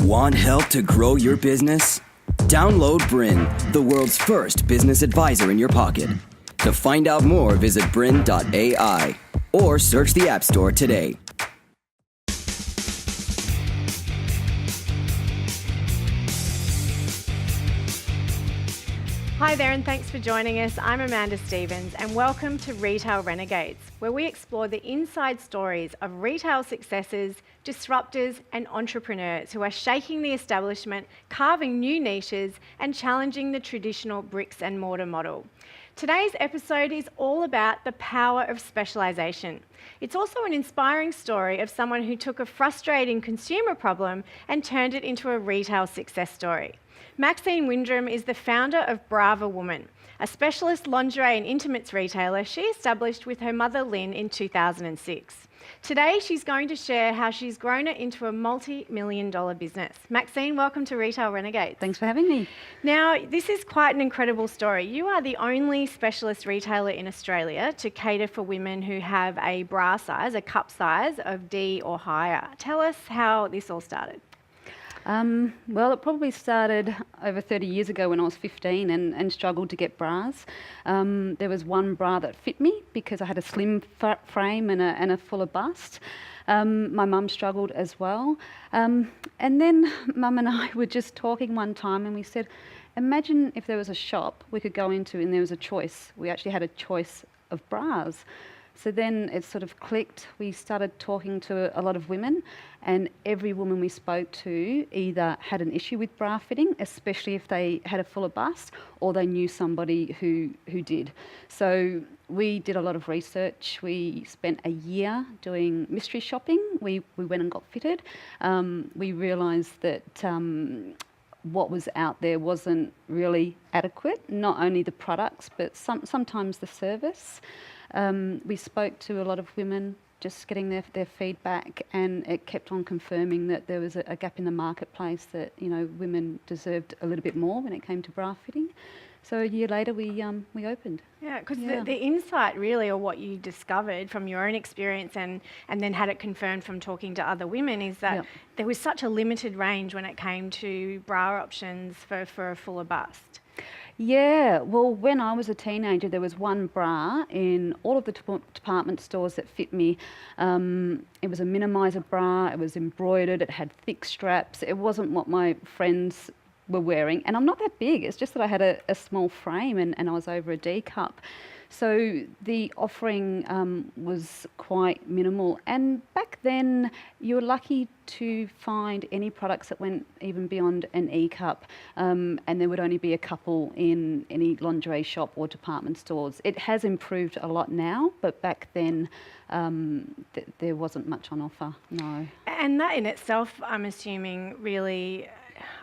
Want help to grow your business? Download BRiN, the world's first business advisor in your pocket. To find out more, visit BRiN.ai or search the App Store today. Hi there and thanks for joining us. I'm Amanda Stevens and welcome to Retail Renegades, where we explore the inside stories of retail successes, disruptors and entrepreneurs who are shaking the establishment, carving new niches and challenging the traditional bricks and mortar model. Today's episode is all about the power of specialization. It's also an inspiring story of someone who took a frustrating consumer problem and turned it into a retail success story. Maxine Windram is the founder of Brava Woman, a specialist lingerie and intimates retailer she established with her mother Lynn in 2006. Today, she's going to share how she's grown it into a multi-million-dollar business. Maxine, welcome to Retail Renegades. Thanks for having me. Now, this is quite an incredible story. You are the only specialist retailer in Australia to cater for women who have a bra size, a cup size of D or higher. Tell us how this all started. Well, it probably started over 30 years ago when I was 15 and struggled to get bras. There was one bra that fit me because I had a slim frame and a fuller bust. My mum struggled as well. And then Mum and I were just talking one time and we said, imagine if there was a shop we could go into and there was a choice. We actually had a choice of bras. So then it sort of clicked. We started talking to a lot of women and every woman we spoke to either had an issue with bra fitting, especially if they had a fuller bust, or they knew somebody who did. So we did a lot of research. We spent a year doing mystery shopping. We went and got fitted. We realised that what was out there wasn't really adequate, not only the products, but sometimes the service. We spoke to a lot of women, just getting their feedback, and it kept on confirming that there was a gap in the marketplace, that women deserved a little bit more when it came to bra fitting. So a year later we opened. Yeah, because the insight really, or what you discovered from your own experience and then had it confirmed from talking to other women, is that there was such a limited range when it came to bra options for a fuller bust. Yeah, well, when I was a teenager, there was one bra in all of the department stores that fit me. It was a minimizer bra, it was embroidered, it had thick straps. It wasn't what my friends were wearing. And I'm not that big, it's just that I had a small frame and I was over a D cup. So the offering was quite minimal. And back then, you were lucky to find any products that went even beyond an E cup. And there would only be a couple in any lingerie shop or department stores. It has improved a lot now, but back then there wasn't much on offer, no. And that in itself, I'm assuming, really,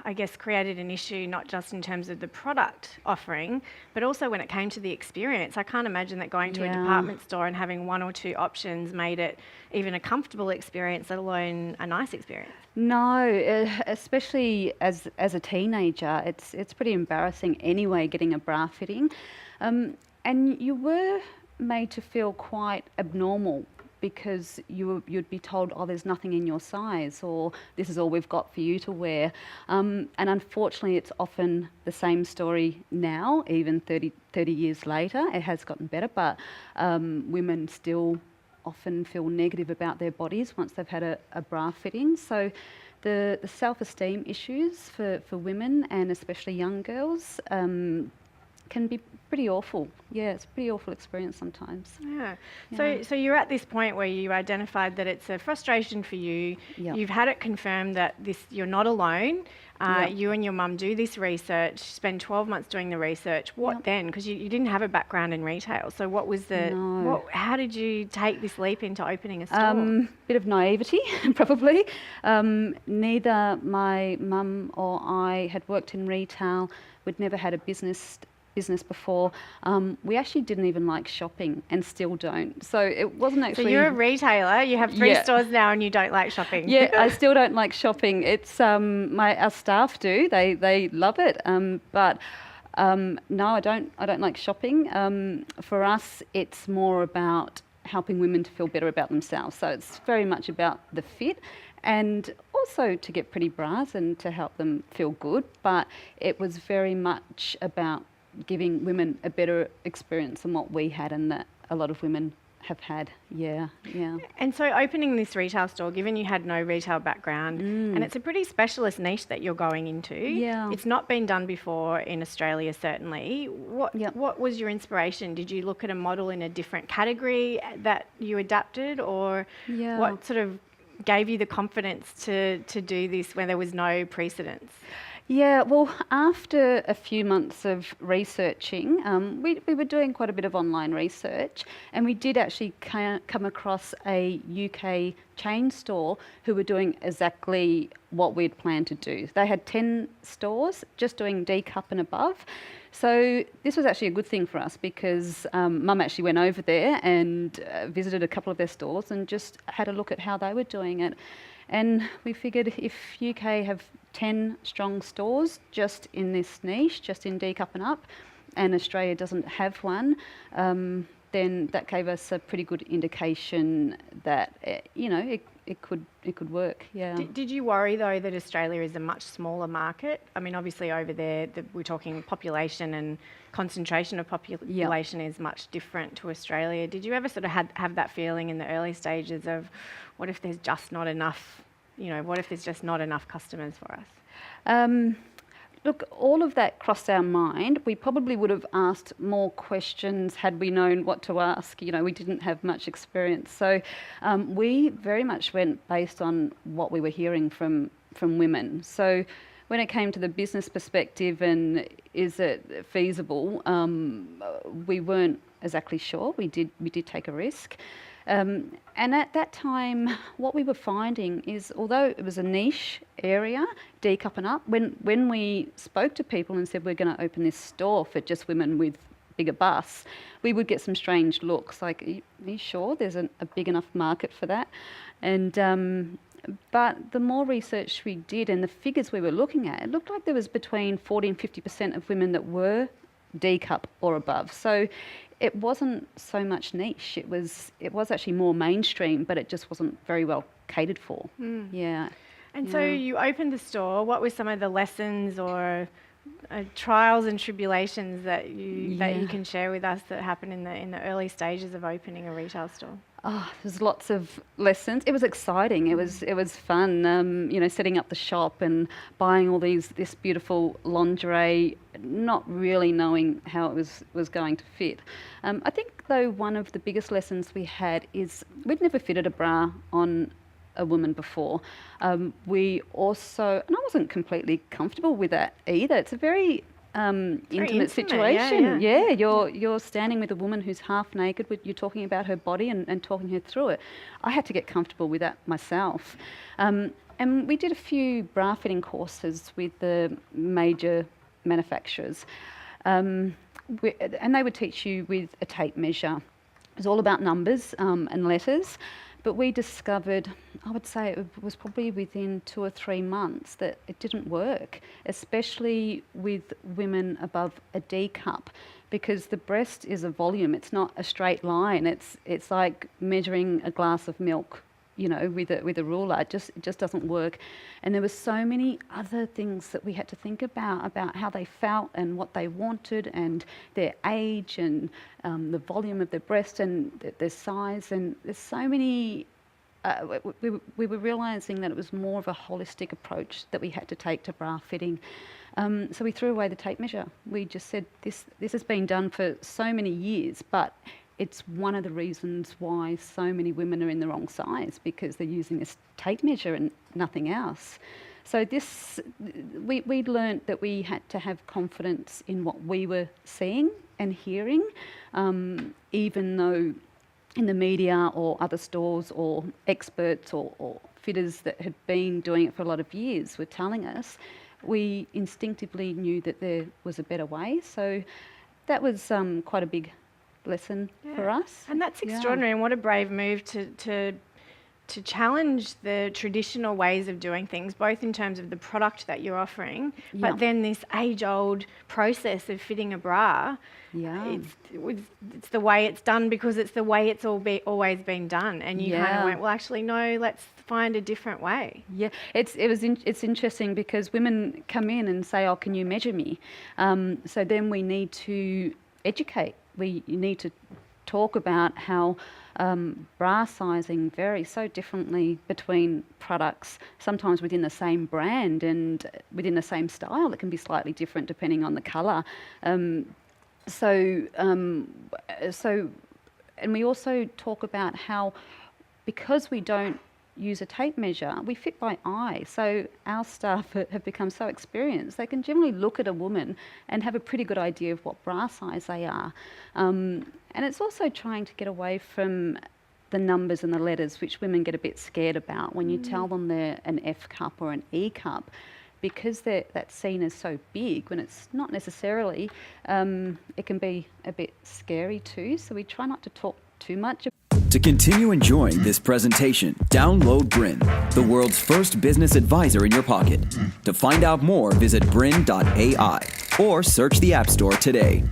I guess, created an issue, not just in terms of the product offering, but also when it came to the experience. I can't imagine that going to a department store and having one or two options made it even a comfortable experience, let alone a nice experience. No, especially as a teenager, it's pretty embarrassing anyway, getting a bra fitting. And you were made to feel quite abnormal, because you'd be told, oh, there's nothing in your size, or this is all we've got for you to wear. And unfortunately, it's often the same story now, even 30 years later. It has gotten better, but women still often feel negative about their bodies once they've had a bra fitting. So the self-esteem issues for women, and especially young girls, can be pretty awful. Yeah, it's a pretty awful experience sometimes. Yeah. So you're at this point where you identified that it's a frustration for you. Yep. You've had it confirmed that you're not alone. You and your mum do this research, spend 12 months doing the research. What then? Because you didn't have a background in retail. So what was how did you take this leap into opening a store? Bit of naivety, probably. Neither my mum or I had worked in retail. We'd never had a business before. We actually didn't even like shopping and still don't. So it wasn't actually... So you're a retailer, you have 3 stores now and you don't like shopping. Yeah, I still don't like shopping. It's our staff do. They love it. But no, I don't like shopping. For us, it's more about helping women to feel better about themselves. So it's very much about the fit. And also to get pretty bras and to help them feel good, but it was very much about giving women a better experience than what we had and that a lot of women have had. Yeah. And so opening this retail store, given you had no retail background, and it's a pretty specialist niche that you're going into. Yeah. It's not been done before in Australia, certainly. What was your inspiration? Did you look at a model in a different category that you adapted, or what sort of gave you the confidence to do this when there was no precedence? Yeah, well, after a few months of researching, we were doing quite a bit of online research, and we did actually come across a UK chain store who were doing exactly what we'd planned to do. They had 10 stores just doing D cup and above. So this was actually a good thing for us because Mum actually went over there and visited a couple of their stores and just had a look at how they were doing it. And we figured if UK have 10 strong stores just in this niche, just in D cup and up, and Australia doesn't have one, then that gave us a pretty good indication that it could work. Yeah. Did you worry though that Australia is a much smaller market? I mean, obviously over there we're talking population and concentration of population is much different to Australia. Did you ever sort of have that feeling in the early stages of what if there's just not enough? What if there's just not enough customers for us? Look, all of that crossed our mind. We probably would have asked more questions had we known what to ask. We didn't have much experience. So we very much went based on what we were hearing from women. So when it came to the business perspective and is it feasible, we weren't exactly sure. We did take a risk. And at that time, what we were finding is, although it was a niche area, D cup and up, when we spoke to people and said we're going to open this store for just women with bigger busts, we would get some strange looks like, are you sure there's a big enough market for that? And but the more research we did and the figures we were looking at, it looked like there was between 40 and 50% of women that were D cup or above. So it wasn't so much niche. It was actually more mainstream, but it just wasn't very well catered for. Yeah. And so you opened the store. What were some of the lessons or trials and tribulations that you can share with us that happened in the early stages of opening a retail store? Oh, there's lots of lessons. It was exciting. It was fun. Setting up the shop and buying all this beautiful lingerie, not really knowing how it was going to fit. I think though one of the biggest lessons we had is we'd never fitted a bra on a woman before. We also, and I wasn't completely comfortable with that either. It's a very intimate situation. Yeah, you're standing with a woman who's half naked. You're talking about her body and talking her through it. I had to get comfortable with that myself. And we did a few bra fitting courses with the major manufacturers. And they would teach you with a tape measure. It was all about numbers and letters. But we discovered, I would say it was probably within 2 or 3 months, that it didn't work, especially with women above a D cup, because the breast is a volume. It's not a straight line. It's like measuring a glass of milk, with a ruler. It just doesn't work. And there were so many other things that we had to think about how they felt and what they wanted and their age and the volume of their breast and their size. And there's so many. We were realising that it was more of a holistic approach that we had to take to bra fitting. So we threw away the tape measure. We just said this has been done for so many years, but it's one of the reasons why so many women are in the wrong size, because they're using this tape measure and nothing else. So we learnt that we had to have confidence in what we were seeing and hearing, even though in the media or other stores or experts or fitters that had been doing it for a lot of years were telling us, we instinctively knew that there was a better way. So that was quite a big lesson for us. And that's extraordinary, and what a brave move to to challenge the traditional ways of doing things, both in terms of the product that you're offering, Yeah. but then this age-old process of fitting a bra. Yeah. It's the way it's done because it's the way it's always been done. And you kind Yeah. of went, well, actually, no, let's find a different way. Yeah, it's interesting because women come in and say, "Oh, can you measure me?" So then we need to educate. We need to talk about how bra sizing varies so differently between products, sometimes within the same brand and within the same style. It can be slightly different depending on the colour. And we also talk about how, because we don't use a tape measure, we fit by eye. So our staff have become so experienced, they can generally look at a woman and have a pretty good idea of what bra size they are. And it's also trying to get away from the numbers and the letters, which women get a bit scared about when you tell them they're an F cup or an E cup, because that's seen as so big when it's not necessarily. It can be a bit scary too, so we try not to talk too much. To continue enjoying this presentation, download BRiN, the world's first business advisor in your pocket. To find out more, visit BRiN.ai or search the App Store today.